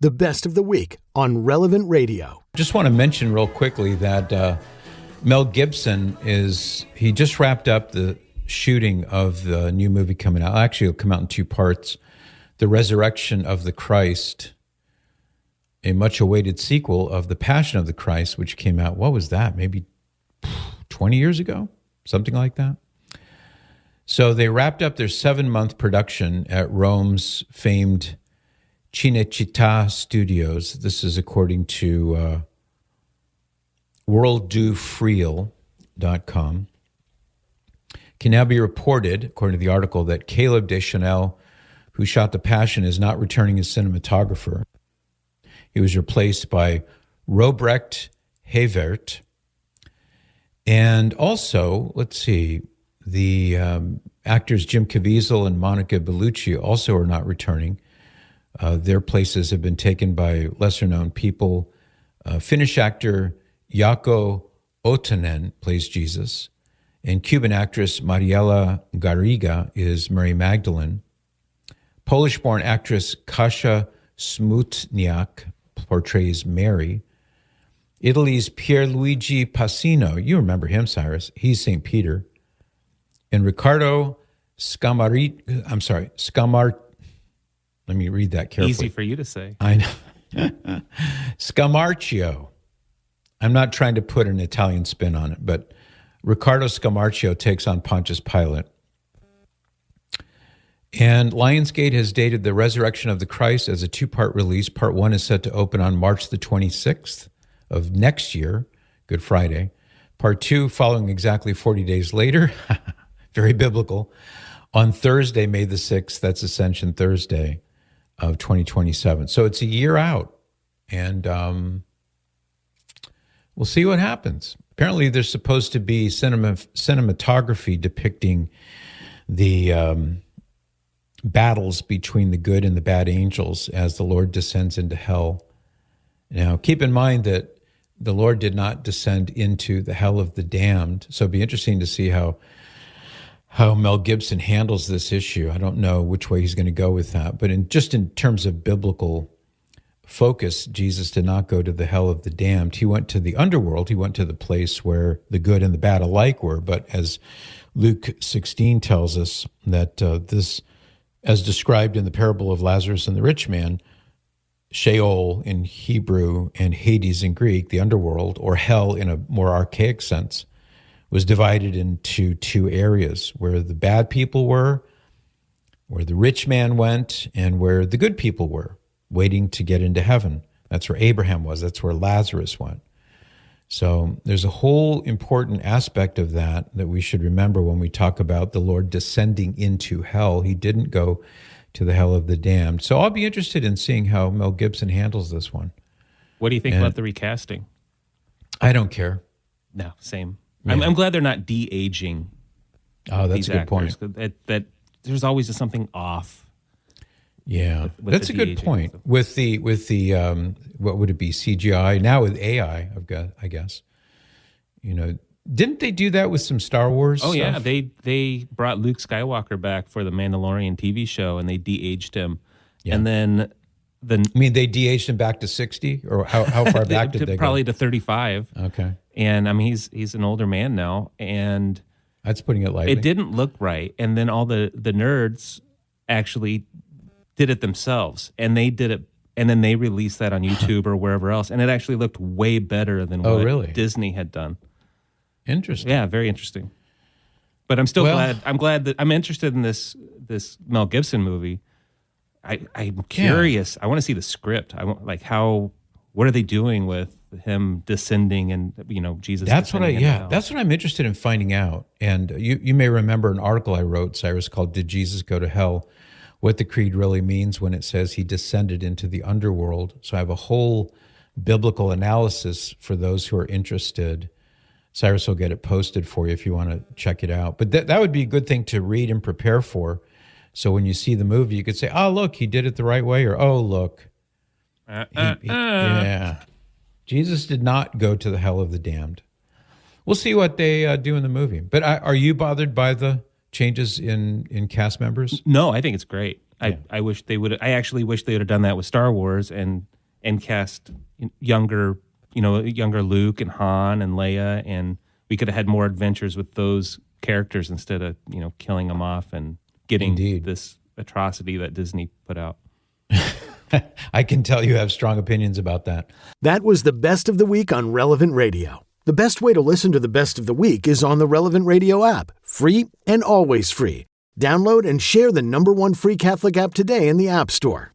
The best of the week on Relevant Radio. Just want to mention real quickly that Mel Gibson he just wrapped up the shooting of the new movie coming out. Actually, it'll come out in two parts. The Resurrection of the Christ, a much-awaited sequel of The Passion of the Christ, which came out, what was that, maybe 20 years ago? Something like that. So they wrapped up their 7-month production at Rome's famed Cinecittà Studios. This is according to worlddufreal.com. Can now be reported, according to the article, that Caleb Deschanel, who shot The Passion, is not returning as cinematographer. He was replaced by Robrecht Hevert. And also, let's see, the actors Jim Caviezel and Monica Bellucci also are not returning. Their places have been taken by lesser-known people. Finnish actor Jaakko Otonen plays Jesus, and Cuban actress Mariela Garriga is Mary Magdalene. Polish-born actress Kasia Smutniak portrays Mary. Italy's Pierluigi Passino, you remember him, Cyrus, he's St. Peter. And Riccardo let me read that carefully. Easy for you to say. I know. Scamarcio. I'm not trying to put an Italian spin on it, but Riccardo Scamarcio takes on Pontius Pilate. And Lionsgate has dated The Resurrection of the Christ as a 2-part release. Part 1 is set to open on March the 26th of next year, Good Friday. Part 2, following exactly 40 days later, very biblical, on Thursday, May the 6th, that's Ascension Thursday of 2027. So it's a year out, and we'll see what happens. Apparently there's supposed to be cinematography depicting the battles between the good and the bad angels as the Lord descends into hell. Now, keep in mind that the Lord did not descend into the hell of the damned, so it'd be interesting to see how Mel Gibson handles this issue. I don't know which way he's going to go with that. But in terms of biblical focus, Jesus did not go to the hell of the damned. He went to the underworld. He went to the place where the good and the bad alike were. But as Luke 16 tells us, that this, as described in the parable of Lazarus and the rich man, Sheol in Hebrew and Hades in Greek, the underworld, or hell in a more archaic sense, was divided into two areas, where the bad people were, where the rich man went, and where the good people were, waiting to get into heaven. That's where Abraham was. That's where Lazarus went. So there's a whole important aspect of that we should remember when we talk about the Lord descending into hell. He didn't go to the hell of the damned. So I'll be interested in seeing how Mel Gibson handles this one. What do you think about the recasting? I don't care. No, same. Yeah. I'm glad they're not de-aging. Oh, that's a good actors. point. That there's always just something off. Yeah, with that's the a good de-aging point. stuff. With the what would it be, CGI? Now with AI, I guess. You know, didn't they do that with some Star Wars Oh stuff? yeah, they brought Luke Skywalker back for the Mandalorian TV show, and they de-aged him. Yeah. And then I mean, they de-aged him back to 60, or how far back did they go? Probably to 35. Okay, And I mean, he's an older man now, and that's putting it lightly. it didn't look right. And then all the nerds actually did it themselves, and they did it, and then they released that on YouTube or wherever else, and it actually looked way better than what really? Disney had done. Interesting. Yeah, very interesting. But I'm still glad. I'm glad that I'm interested in this Mel Gibson movie. I'm curious. I want to see the script. I want what are they doing with him descending and Jesus? That's what descending that's what I'm interested in finding out. And you may remember an article I wrote, Cyrus, called "Did Jesus Go to Hell?" What the creed really means when it says he descended into the underworld. So I have a whole biblical analysis for those who are interested. Cyrus will get it posted for you if you want to check it out. But that would be a good thing to read and prepare for. So when you see the movie, you could say, "Oh, look, he did it the right way," or "Oh, look, yeah, Jesus did not go to the hell of the damned." We'll see what they do in the movie. But are you bothered by the changes in cast members? No, I think it's great. I wish they would. I actually wish they would have done that with Star Wars and cast younger Luke and Han and Leia, and we could have had more adventures with those characters instead of killing them off and getting this atrocity that Disney put out. I can tell you have strong opinions about that. That was the Best of the Week on Relevant Radio. The best way to listen to the Best of the Week is on the Relevant Radio app. Free and always free. Download and share the #1 free Catholic app today in the App Store.